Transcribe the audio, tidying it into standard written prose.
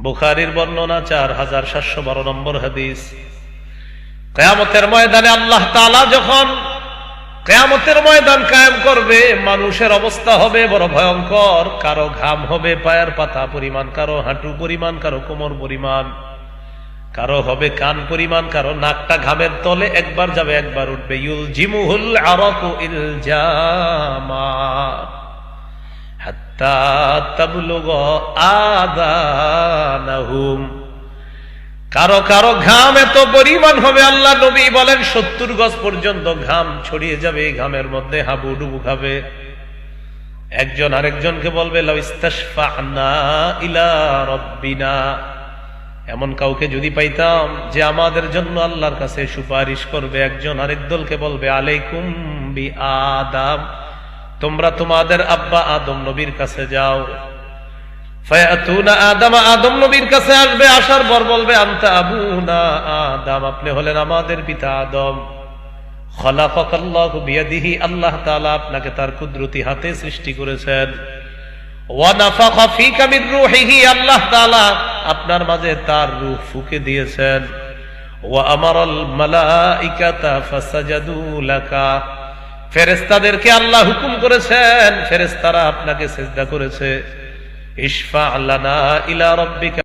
বুখারীর বর্ণনা 4712 নম্বর হাদিস। কিয়ামতের ময়দানে আল্লাহ তাআলা যখন কিয়ামতের ময়দান কায়েম করবে, মানুষের অবস্থা হবে বড় ভয়ঙ্কর। কারো ঘাম হবে পায়ের পাতা পরিমাণ, কারো হাঁটু পরিমাণ, কারো কোমর পরিমাণ, কারো হবে কান পরিমাণ, কারো নাকটা ঘামের তলে একবার যাবে একবার উঠবে। ইউলজিমুহুল আরাকু ইলজামা হাত্তা তাবলুগা আযানাহুম। কারো কারো ঘাম এত পরিমাণ হবে, আল্লাহ নবী বলেন 70 গজ পর্যন্ত ঘাম ছড়িয়ে যাবে, ঘামের মধ্যে হাবুডুবু খাবে। একজন আরেকজনকে বলবে লাউ ইস্তাশফা'না ইলা রাব্বিনা, এমন কাউকে যদি পাইতাম যে আমাদের জন্য আল্লাহর কাছে সুপারিশ করবে। একজন আরেক দলকে বলবে আলাইকুম বি আদম, তোমরা তোমাদের আব্বা আদম নবীর কাছে যাও। ফায়াতুনা আদম, আদম নবীর কাছে আসবে, আসার পর বলবে আনতা আবুনা আদম, আপনি হলেন আমাদের পিতা আদম। খলাকাকাল্লাহু বিয়াদিহি, আল্লাহ তাআলা আপনাকে তার কুদরতি হাতে সৃষ্টি করেছেন। ওয়া নাফাখা ফীকা মির রূহিহি, আল্লাহ তাআলা আপনার মাঝে তার রূহ ফুঁকে দিয়েছেন। ওয়া আমারাল মালাইকাতা ফাসাজাদু লাকা, ফেরেশতাদেরকে আল্লাহ হুকুম করেছেন, ফেরেশতারা আপনাকে সিজদা করেছে। ইশফা লানা ইলা রাব্বিকা